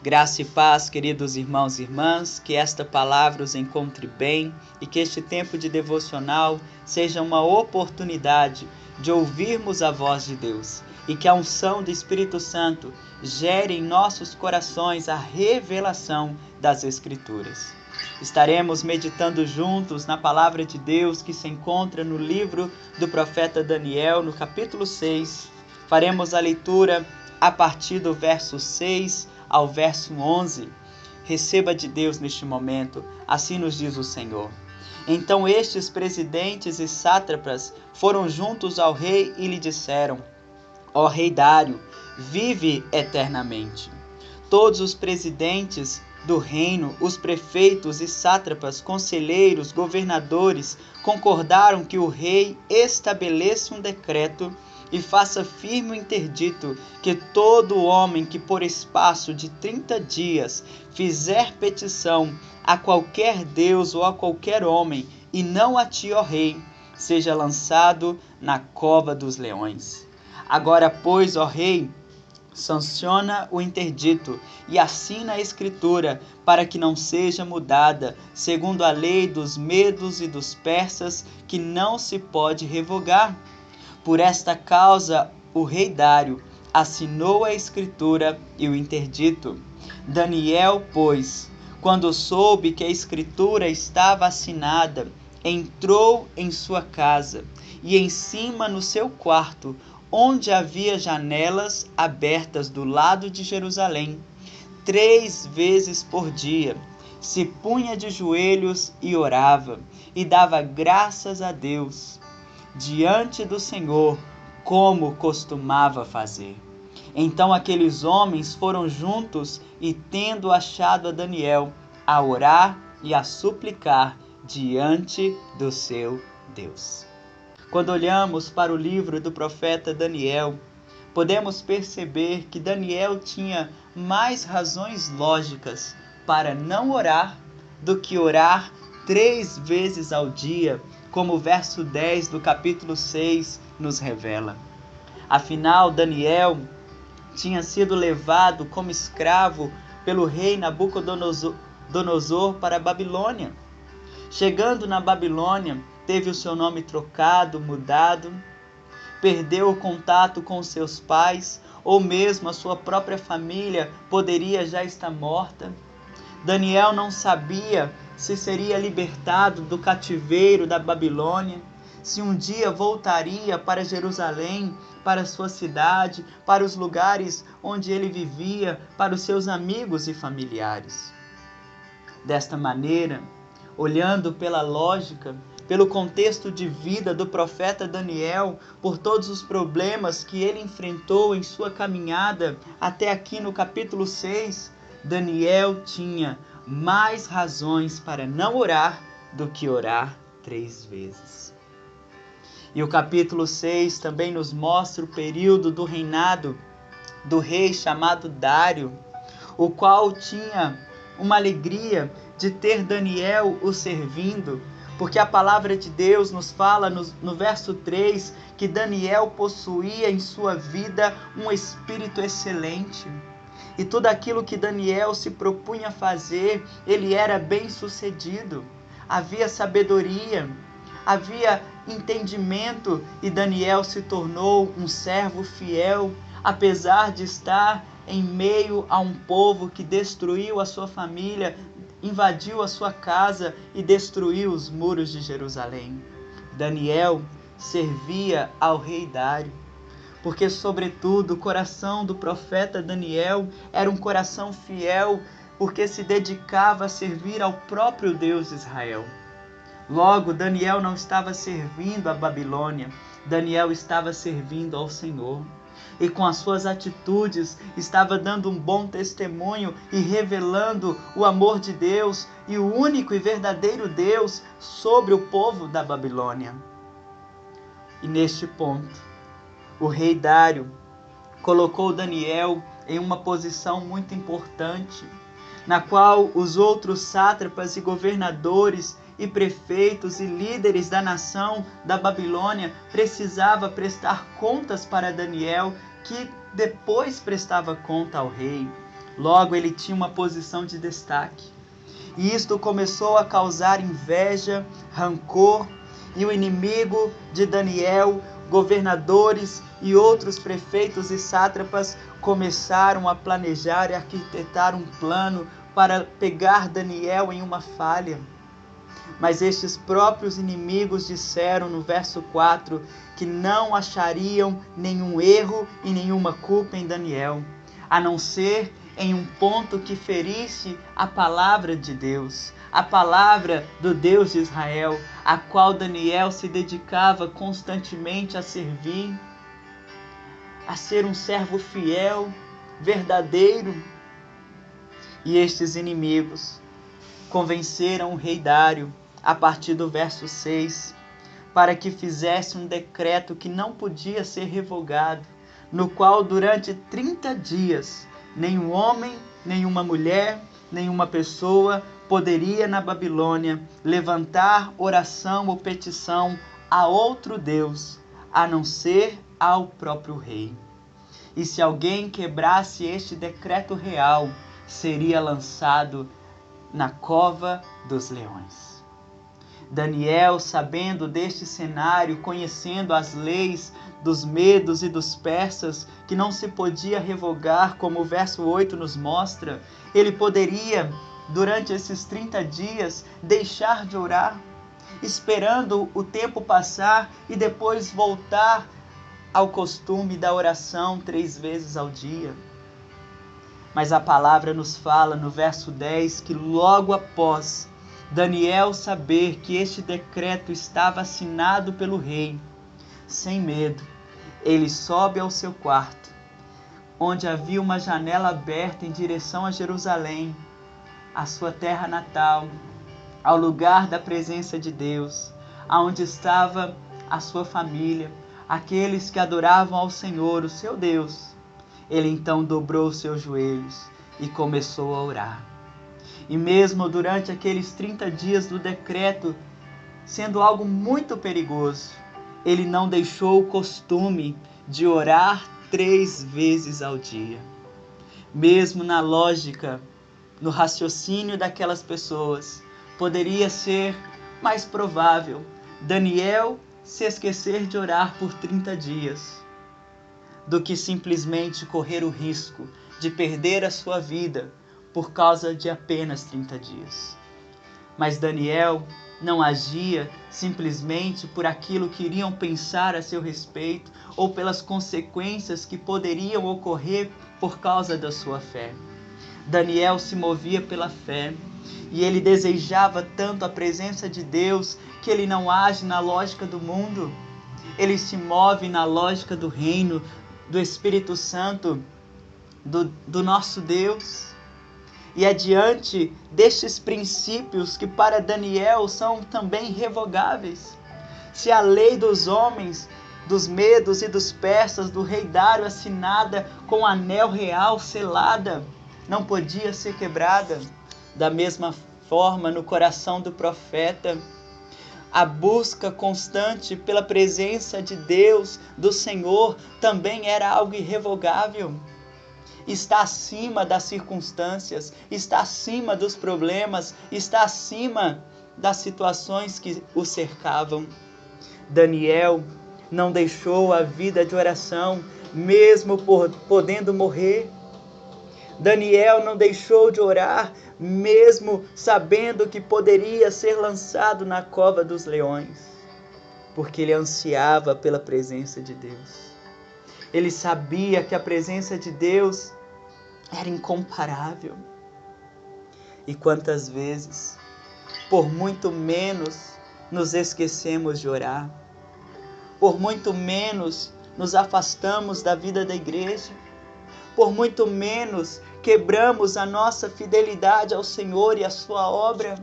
Graça e paz, queridos irmãos e irmãs, que esta palavra os encontre bem e que este tempo de devocional seja uma oportunidade de ouvirmos a voz de Deus e que a unção do Espírito Santo gere em nossos corações a revelação das Escrituras. Estaremos meditando juntos na palavra de Deus que se encontra no livro do profeta Daniel, no capítulo 6. Faremos a leitura a partir do verso 6 ao verso 11. Receba de Deus neste momento, assim nos diz o Senhor. Então estes presidentes e sátrapas foram juntos ao rei e lhe disseram: Ó rei Dário, vive eternamente. Todos os presidentes do reino, os prefeitos e sátrapas, conselheiros, governadores, concordaram que o rei estabeleça um decreto e faça firme o interdito que todo homem que por espaço de 30 dias fizer petição a qualquer deus ou a qualquer homem, e não a ti, ó rei, seja lançado na cova dos leões. Agora, pois, ó rei, sanciona o interdito e assina a escritura para que não seja mudada, segundo a lei dos medos e dos persas, que não se pode revogar. Por esta causa, o rei Dário assinou a escritura e o interdito. Daniel, pois, quando soube que a escritura estava assinada, entrou em sua casa e em cima no seu quarto, onde havia janelas abertas do lado de Jerusalém, 3 vezes por dia, se punha de joelhos e orava, e dava graças a Deus diante do Senhor, como costumava fazer. Então aqueles homens foram juntos e, tendo achado a Daniel, a orar e a suplicar diante do seu Deus. Quando olhamos para o livro do profeta Daniel, podemos perceber que Daniel tinha mais razões lógicas para não orar do que orar 3 vezes ao dia, como o verso 10 do capítulo 6 nos revela. Afinal, Daniel tinha sido levado como escravo pelo rei Nabucodonosor para a Babilônia. Chegando na Babilônia, teve o seu nome trocado, mudado, perdeu o contato com seus pais, ou mesmo a sua própria família poderia já estar morta. Daniel não sabia se seria libertado do cativeiro da Babilônia, se um dia voltaria para Jerusalém, para sua cidade, para os lugares onde ele vivia, para os seus amigos e familiares. Desta maneira, olhando pela lógica, pelo contexto de vida do profeta Daniel, por todos os problemas que ele enfrentou em sua caminhada até aqui no capítulo 6, Daniel tinha mais razões para não orar do que orar 3 vezes. E o capítulo 6 também nos mostra o período do reinado do rei chamado Dário, o qual tinha uma alegria de ter Daniel o servindo, porque a palavra de Deus nos fala no verso 3 que Daniel possuía em sua vida um espírito excelente. E tudo aquilo que Daniel se propunha fazer, ele era bem sucedido. Havia sabedoria, havia entendimento, e Daniel se tornou um servo fiel, apesar de estar em meio a um povo que destruiu a sua família, invadiu a sua casa e destruiu os muros de Jerusalém. Daniel servia ao rei Dário, porque, sobretudo, o coração do profeta Daniel era um coração fiel, porque se dedicava a servir ao próprio Deus de Israel. Logo, Daniel não estava servindo a Babilônia, Daniel estava servindo ao Senhor. E com as suas atitudes estava dando um bom testemunho e revelando o amor de Deus e o único e verdadeiro Deus sobre o povo da Babilônia. E neste ponto, o rei Dário colocou Daniel em uma posição muito importante, na qual os outros sátrapas e governadores e prefeitos e líderes da nação da Babilônia precisavam prestar contas para Daniel, que depois prestava conta ao rei. Logo, ele tinha uma posição de destaque. E isto começou a causar inveja, rancor, e o inimigo de Daniel, governadores e outros prefeitos e sátrapas começaram a planejar e arquitetar um plano para pegar Daniel em uma falha. Mas estes próprios inimigos disseram no verso 4 que não achariam nenhum erro e nenhuma culpa em Daniel, a não ser em um ponto que ferisse a palavra de Deus, a palavra do Deus de Israel, a qual Daniel se dedicava constantemente a servir, a ser um servo fiel, verdadeiro. E estes inimigos convenceram o rei Dário, a partir do verso 6, para que fizesse um decreto que não podia ser revogado, no qual durante 30 dias nenhum homem, nenhuma mulher, nenhuma pessoa poderia na Babilônia levantar oração ou petição a outro Deus, a não ser ao próprio rei. E se alguém quebrasse este decreto real, seria lançado na cova dos leões. Daniel, sabendo deste cenário, conhecendo as leis dos medos e dos persas, que não se podia revogar, como o verso 8 nos mostra, ele poderia, durante esses 30 dias, deixar de orar, esperando o tempo passar e depois voltar ao costume da oração 3 vezes ao dia. Mas a palavra nos fala no verso 10 que logo após Daniel saber que este decreto estava assinado pelo rei, sem medo, ele sobe ao seu quarto, onde havia uma janela aberta em direção a Jerusalém, a sua terra natal, ao lugar da presença de Deus, aonde estava a sua família, aqueles que adoravam ao Senhor, o seu Deus. Ele então dobrou os seus joelhos e começou a orar. E mesmo durante aqueles 30 dias do decreto, sendo algo muito perigoso, ele não deixou o costume de orar 3 vezes ao dia. Mesmo na lógica, no raciocínio daquelas pessoas, poderia ser mais provável Daniel se esquecer de orar por 30 dias, do que simplesmente correr o risco de perder a sua vida por causa de apenas 30 dias. Mas Daniel não agia simplesmente por aquilo que iriam pensar a seu respeito ou pelas consequências que poderiam ocorrer por causa da sua fé. Daniel se movia pela fé e ele desejava tanto a presença de Deus que ele não age na lógica do mundo. Ele se move na lógica do reino, do Espírito Santo, do nosso Deus. E é diante destes princípios que para Daniel são também irrevogáveis. Se a lei dos homens, dos medos e dos persas, do rei Dário assinada com anel real selada, não podia ser quebrada, da mesma forma no coração do profeta, a busca constante pela presença de Deus, do Senhor, também era algo irrevogável. Está acima das circunstâncias, está acima dos problemas, está acima das situações que o cercavam. Daniel não deixou a vida de oração, mesmo podendo morrer. Daniel não deixou de orar, mesmo sabendo que poderia ser lançado na cova dos leões, porque ele ansiava pela presença de Deus. Ele sabia que a presença de Deus era incomparável. E quantas vezes, por muito menos, nos esquecemos de orar, por muito menos nos afastamos da vida da igreja, por muito menos quebramos a nossa fidelidade ao Senhor e à sua obra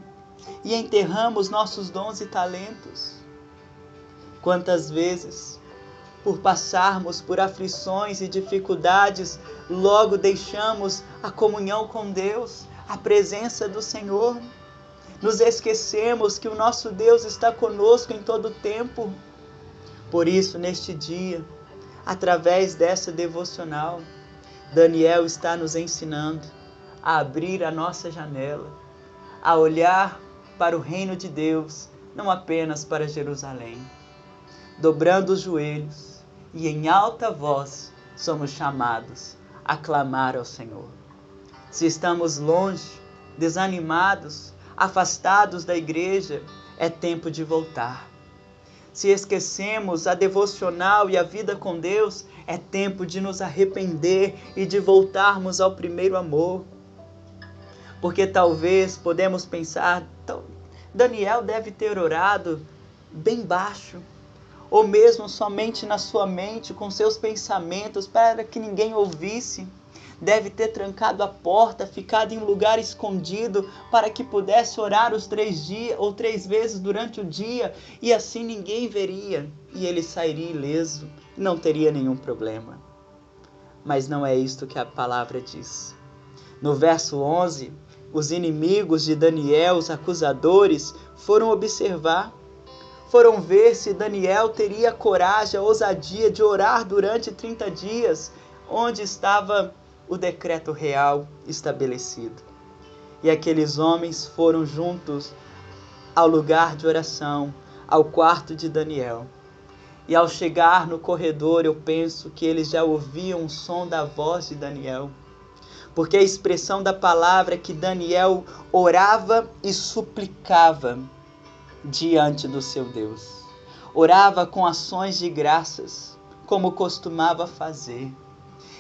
e enterramos nossos dons e talentos. Quantas vezes, por passarmos por aflições e dificuldades, logo deixamos a comunhão com Deus, a presença do Senhor. Nos esquecemos que o nosso Deus está conosco em todo o tempo. Por isso, neste dia, através dessa devocional, Daniel está nos ensinando a abrir a nossa janela, a olhar para o reino de Deus, não apenas para Jerusalém. Dobrando os joelhos e em alta voz somos chamados a clamar ao Senhor. Se estamos longe, desanimados, afastados da igreja, é tempo de voltar. Se esquecemos a devocional e a vida com Deus, é tempo de nos arrepender e de voltarmos ao primeiro amor. Porque talvez podemos pensar, Daniel deve ter orado bem baixo, ou mesmo somente na sua mente, com seus pensamentos, para que ninguém ouvisse. Deve ter trancado a porta, ficado em um lugar escondido, para que pudesse orar os 3 dias ou 3 vezes durante o dia, e assim ninguém veria, e ele sairia ileso, não teria nenhum problema. Mas não é isto que a palavra diz. No verso 11, os inimigos de Daniel, os acusadores, foram observar, foram ver se Daniel teria coragem, a ousadia de orar durante 30 dias, onde estava o decreto real estabelecido. E aqueles homens foram juntos ao lugar de oração, ao quarto de Daniel. E ao chegar no corredor, eu penso que eles já ouviam o som da voz de Daniel. Porque a expressão da palavra é que Daniel orava e suplicava diante do seu Deus. Orava com ações de graças, como costumava fazer.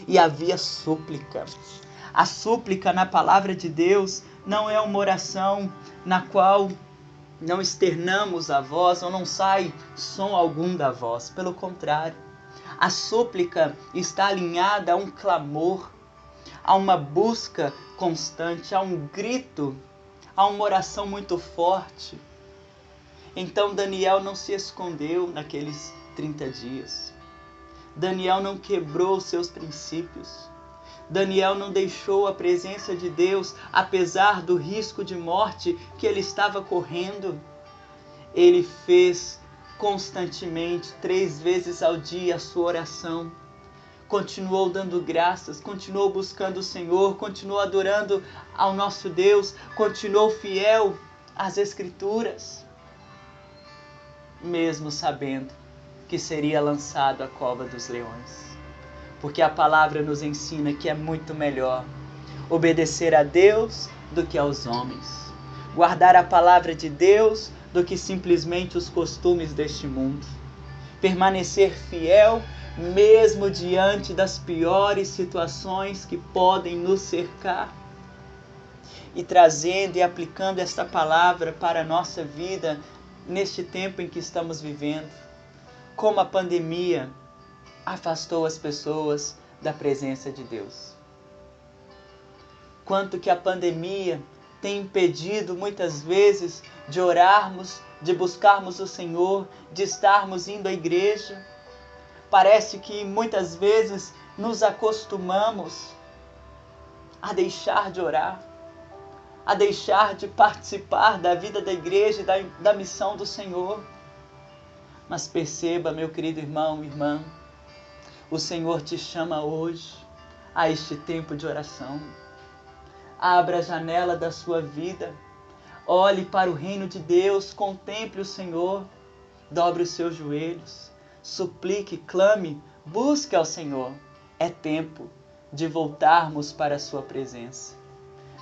E havia súplica. A súplica na palavra de Deus não é uma oração na qual não externamos a voz ou não sai som algum da voz. Pelo contrário, a súplica está alinhada a um clamor, a uma busca constante, a um grito, a uma oração muito forte. Então Daniel não se escondeu naqueles 30 dias. Daniel não quebrou os seus princípios. Daniel não deixou a presença de Deus, apesar do risco de morte que ele estava correndo. Ele fez constantemente, 3 vezes ao dia, a sua oração. Continuou dando graças, continuou buscando o Senhor, continuou adorando ao nosso Deus, continuou fiel às Escrituras, mesmo sabendo que seria lançado à cova dos leões. Porque a palavra nos ensina que é muito melhor obedecer a Deus do que aos homens. Guardar a palavra de Deus do que simplesmente os costumes deste mundo. Permanecer fiel mesmo diante das piores situações que podem nos cercar. E trazendo e aplicando esta palavra para a nossa vida neste tempo em que estamos vivendo. Como a pandemia afastou as pessoas da presença de Deus. Quanto que a pandemia tem impedido muitas vezes de orarmos, de buscarmos o Senhor, de estarmos indo à igreja. Parece que muitas vezes nos acostumamos a deixar de orar, a deixar de participar da vida da igreja e da missão do Senhor. Mas perceba, meu querido irmão e irmã, o Senhor te chama hoje a este tempo de oração. Abra a janela da sua vida, olhe para o reino de Deus, contemple o Senhor, dobre os seus joelhos, suplique, clame, busque ao Senhor. É tempo de voltarmos para a sua presença.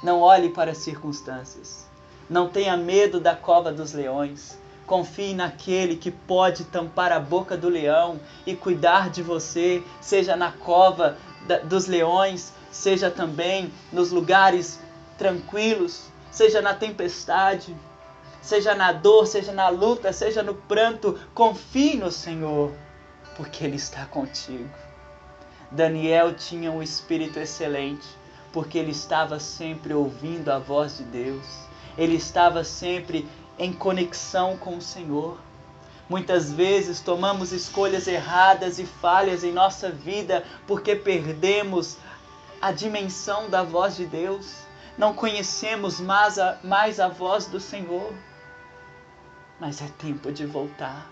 Não olhe para as circunstâncias, não tenha medo da cova dos leões. Confie naquele que pode tampar a boca do leão e cuidar de você, seja na cova dos leões, seja também nos lugares tranquilos, seja na tempestade, seja na dor, seja na luta, seja no pranto. Confie no Senhor, porque Ele está contigo. Daniel tinha um espírito excelente, porque ele estava sempre ouvindo a voz de Deus. Ele estava sempre em conexão com o Senhor. Muitas vezes tomamos escolhas erradas e falhas em nossa vida porque perdemos a dimensão da voz de Deus. Não conhecemos mais a voz do Senhor. Mas é tempo de voltar.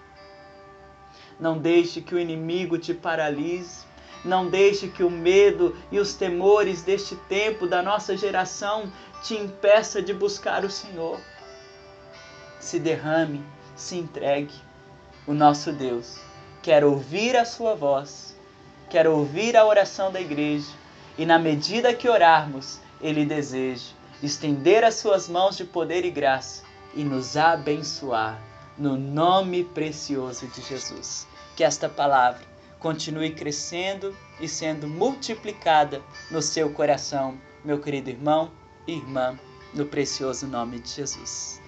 Não deixe que o inimigo te paralise. Não deixe que o medo e os temores deste tempo, da nossa geração, te impeça de buscar o Senhor. Se derrame, se entregue. O nosso Deus quer ouvir a sua voz, quer ouvir a oração da igreja, e na medida que orarmos, Ele deseja estender as suas mãos de poder e graça e nos abençoar, no nome precioso de Jesus. Que esta palavra continue crescendo e sendo multiplicada no seu coração, meu querido irmão e irmã, no precioso nome de Jesus.